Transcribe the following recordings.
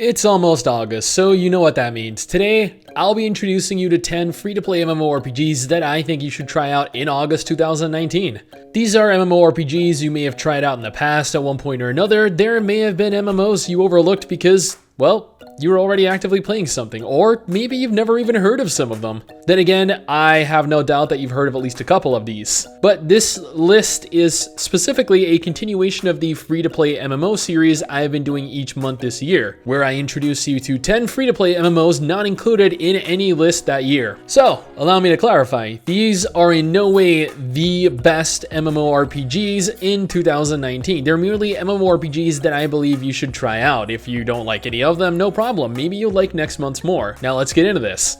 It's almost August, so you know what that means. Today, I'll be introducing you to 10 free-to-play MMORPGs that I think you should try out in August 2019. These are MMORPGs you may have tried out in the past at one point or another. There may have been MMOs you overlooked because, well, you were already actively playing something, or maybe you've never even heard of some of them. Then again, I have no doubt that you've heard of at least a couple of these. But this list is specifically a continuation of the free-to-play MMO series I have been doing each month this year, where I introduce you to 10 free-to-play MMOs not included in any list that year. So, allow me to clarify, these are in no way the best MMORPGs in 2019. They're merely MMORPGs that I believe you should try out. If you don't like any of them, no problem. Maybe you'll like next month's more. Now let's get into this.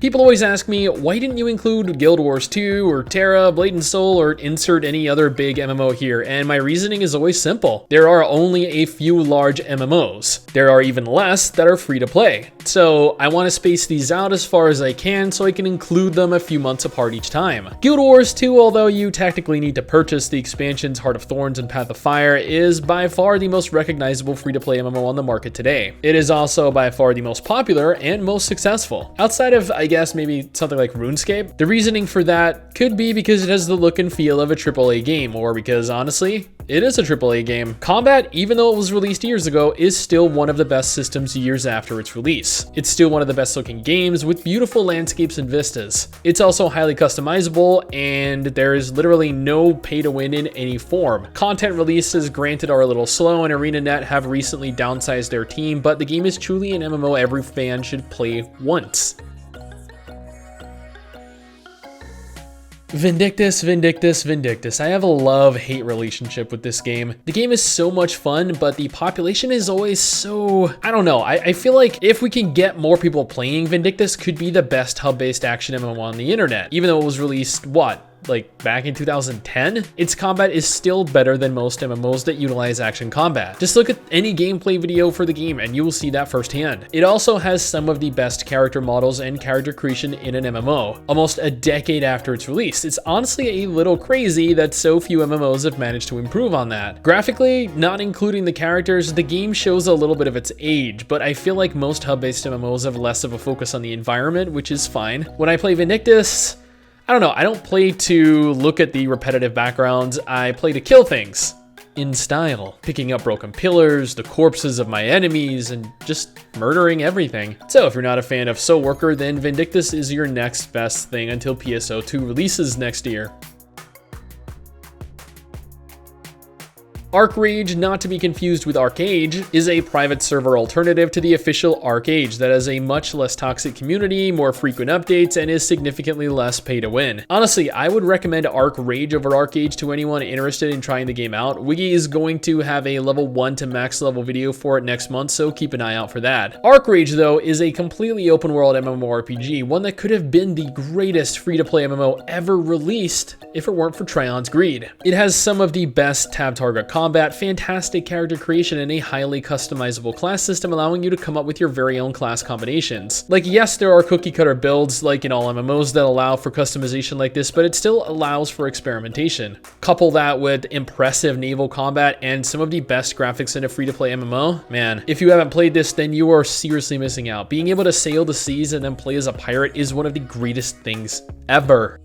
People always ask me, why didn't you include Guild Wars 2 or Terra, Blade and Soul, or insert any other big MMO here? And my reasoning is always simple. There are only a few large MMOs. There are even less that are free to play. So I want to space these out as far as I can so I can include them a few months apart each time. Guild Wars 2, although you technically need to purchase the expansions Heart of Thorns and Path of Fire, is by far the most recognizable free to play MMO on the market today. It is also by far the most popular and most successful. Outside of, I guess, maybe something like RuneScape. The reasoning for that could be because it has the look and feel of a AAA game, or because honestly, it is a AAA game. Combat, even though it was released years ago, is still one of the best systems years after its release. It's still one of the best looking games with beautiful landscapes and vistas. It's also highly customizable, and there is literally no pay to win in any form. Content releases, granted, are a little slow, and ArenaNet have recently downsized their team, but the game is truly an MMO every fan should play once. Vindictus, Vindictus, Vindictus. I have a love-hate relationship with this game. The game is so much fun, but the population is always so... I don't know. I feel like if we can get more people playing, Vindictus could be the best hub-based action MMO on the internet. Even though it was released, what? Like back in 2010, its combat is still better than most MMOs that utilize action combat. Just look at any gameplay video for the game and you will see that firsthand. It also has some of the best character models and character creation in an MMO, almost a decade after its release. It's honestly a little crazy that so few MMOs have managed to improve on that. Graphically, not including the characters, the game shows a little bit of its age, but I feel like most hub-based MMOs have less of a focus on the environment, which is fine. When I play Vindictus, I don't know, I don't play to look at the repetitive backgrounds, I play to kill things in style, picking up broken pillars, the corpses of my enemies, and just murdering everything. So if you're not a fan of Soul Worker, then Vindictus is your next best thing until PSO2 releases next year. ARCHERAGE, not to be confused with ARCHERAGE, is a private server alternative to the official ARCHERAGE that has a much less toxic community, more frequent updates, and is significantly less pay to win. Honestly, I would recommend ARCHERAGE over ARCHERAGE to anyone interested in trying the game out. Wiggy is going to have a level 1 to max level video for it next month, so keep an eye out for that. ARCHERAGE, though, is a completely open world MMORPG, one that could have been the greatest free-to-play MMO ever released if it weren't for Trion's greed. It has some of the best tab target combat, fantastic character creation, and a highly customizable class system allowing you to come up with your very own class combinations. Like, yes, there are cookie cutter builds like in all MMOs that allow for customization like this, but it still allows for experimentation. Couple that with impressive naval combat and some of the best graphics in a free-to-play MMO, man, if you haven't played this, then you are seriously missing out. Being able to sail the seas and then play as a pirate is one of the greatest things ever.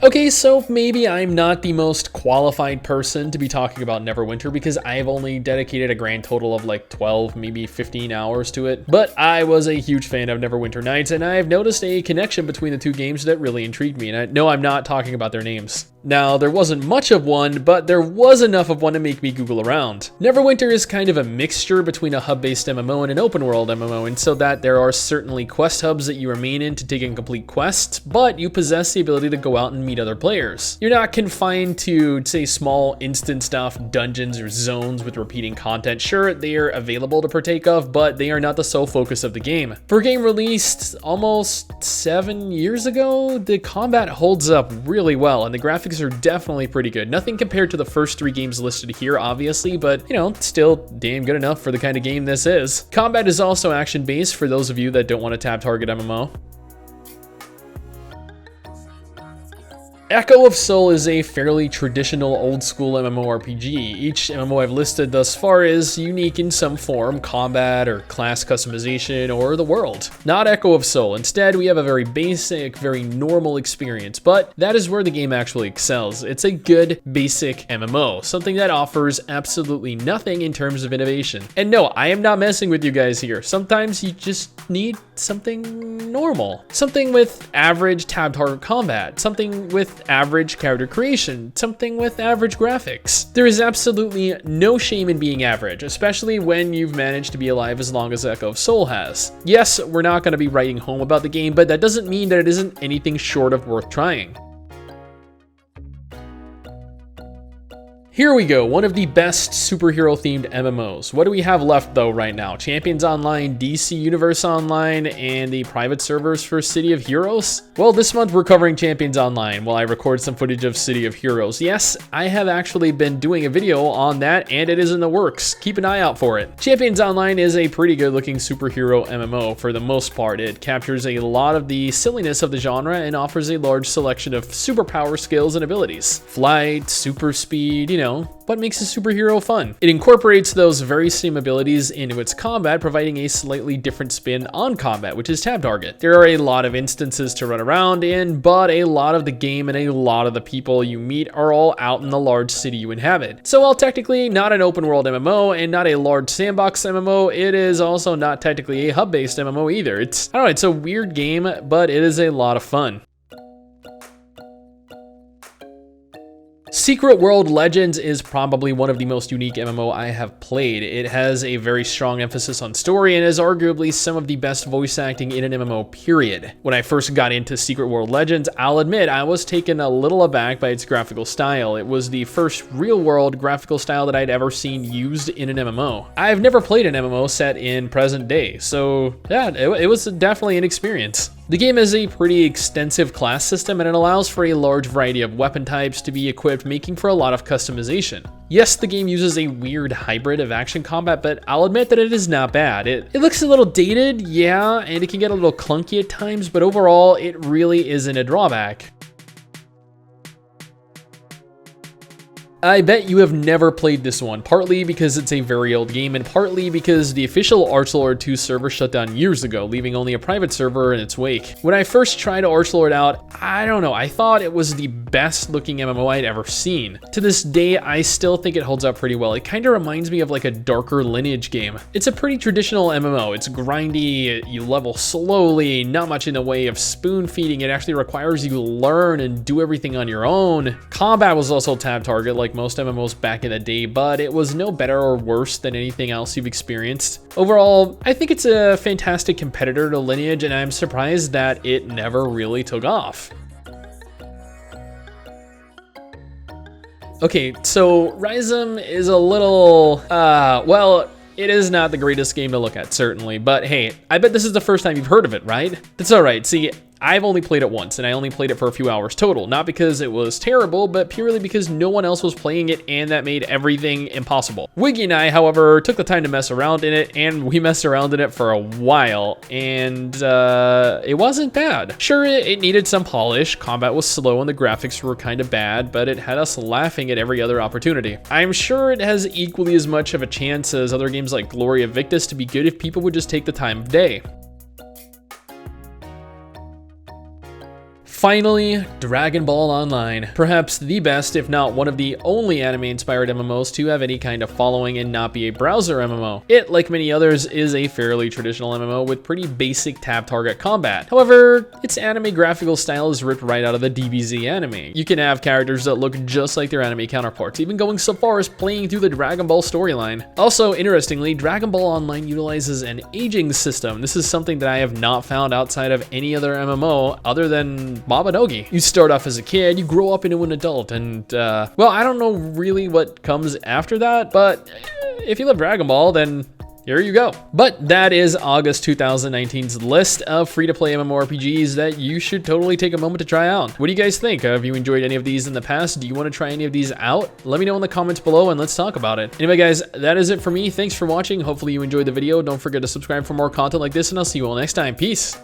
Okay, so maybe I'm not the most qualified person to be talking about Neverwinter because I've only dedicated a grand total of like 12, maybe 15 hours to it, but I was a huge fan of Neverwinter Nights, and I've noticed a connection between the two games that really intrigued me, and no, I'm not talking about their names. Now, there wasn't much of one, but there was enough of one to make me Google around. Neverwinter is kind of a mixture between a hub-based MMO and an open-world MMO, and so that there are certainly quest hubs that you remain in to take and complete quests, but you possess the ability to go out and meet other players. You're not confined to, say, small instant stuff, dungeons, or zones with repeating content. Sure, they are available to partake of, but they are not the sole focus of the game. For a game released almost 7 years ago, the combat holds up really well, and the graphics are definitely pretty good. Nothing compared to the first 3 games listed here, obviously, but, you know, still damn good enough for the kind of game this is. Combat is also action-based for those of you that don't want to tab target MMO. Echo of Soul is a fairly traditional old-school MMORPG. Each MMO I've listed thus far is unique in some form, combat or class customization or the world. Not Echo of Soul. Instead, we have a very basic, very normal experience, but that is where the game actually excels. It's a good, basic MMO, something that offers absolutely nothing in terms of innovation. And no, I am not messing with you guys here. Sometimes you just need something normal. Something with average tab target combat, something with average character creation, something with average graphics. There is absolutely no shame in being average, especially when you've managed to be alive as long as Echo of Soul has. Yes, we're not going to be writing home about the game, but that doesn't mean that it isn't anything short of worth trying. Here we go, one of the best superhero-themed MMOs. What do we have left though right now? Champions Online, DC Universe Online, and the private servers for City of Heroes? Well, this month we're covering Champions Online while I record some footage of City of Heroes. Yes, I have actually been doing a video on that and it is in the works. Keep an eye out for it. Champions Online is a pretty good-looking superhero MMO for the most part. It captures a lot of the silliness of the genre and offers a large selection of superpower skills and abilities. Flight, super speed, you know, what makes a superhero fun. It incorporates those very same abilities into its combat, providing a slightly different spin on combat, which is tab target. There are a lot of instances to run around in, but a lot of the game and a lot of the people you meet are all out in the large city you inhabit. So while technically not an open world MMO and not a large sandbox MMO, it is also not technically a hub-based MMO either. I don't know, it's a weird game, but it is a lot of fun. Secret World Legends is probably one of the most unique MMO I have played. It has a very strong emphasis on story and is arguably some of the best voice acting in an MMO, period. When I first got into Secret World Legends, I'll admit I was taken a little aback by its graphical style. It was the first real-world graphical style that I'd ever seen used in an MMO. I've never played an MMO set in present day, so yeah, it was definitely an experience. The game has a pretty extensive class system and it allows for a large variety of weapon types to be equipped, making for a lot of customization. Yes, the game uses a weird hybrid of action combat, but I'll admit that it is not bad. It looks a little dated, yeah, and it can get a little clunky at times, but overall, it really isn't a drawback. I bet you have never played this one, partly because it's a very old game and partly because the official ARCHLORD 2 server shut down years ago, leaving only a private server in its wake. When I first tried ARCHLORD out, I don't know, I thought it was the best looking MMO I'd ever seen. To this day, I still think it holds up pretty well. It kind of reminds me of like a darker Lineage game. It's a pretty traditional MMO. It's grindy, you level slowly, not much in the way of spoon feeding. It actually requires you to learn and do everything on your own. Combat was also tab target like most MMOs back in the day, but it was no better or worse than anything else you've experienced. Overall, I think it's a fantastic competitor to Lineage, and I'm surprised that it never really took off. Okay, so RYZOM is a little, well, it is not the greatest game to look at, certainly, but hey, I bet this is the first time you've heard of it, right? That's all right. See, I've only played it once, and I only played it for a few hours total, not because it was terrible, but purely because no one else was playing it, and that made everything impossible. Wiggy and I, however, took the time to mess around in it, and we messed around in it for a while, and it wasn't bad. Sure, it needed some polish, combat was slow, and the graphics were kind of bad, but it had us laughing at every other opportunity. I'm sure it has equally as much of a chance as other games like Glory of Victus to be good if people would just take the time of day. Finally, Dragon Ball Online. Perhaps the best, if not one of the only anime-inspired MMOs to have any kind of following and not be a browser MMO. It, like many others, is a fairly traditional MMO with pretty basic tab target combat. However, its anime graphical style is ripped right out of the DBZ anime. You can have characters that look just like their anime counterparts, even going so far as playing through the Dragon Ball storyline. Also, interestingly, Dragon Ball Online utilizes an aging system. This is something that I have not found outside of any other MMO other than Babanogi. You start off as a kid, you grow up into an adult, and well, I don't know really what comes after that, but if you love Dragon Ball, then here you go. But that is August 2019's list of free-to-play MMORPGs that you should totally take a moment to try out. What do you guys think? Have you enjoyed any of these in the past? Do you want to try any of these out? Let me know in the comments below and let's talk about it. Anyway guys, that is it for me. Thanks for watching. Hopefully you enjoyed the video. Don't forget to subscribe for more content like this and I'll see you all next time. Peace.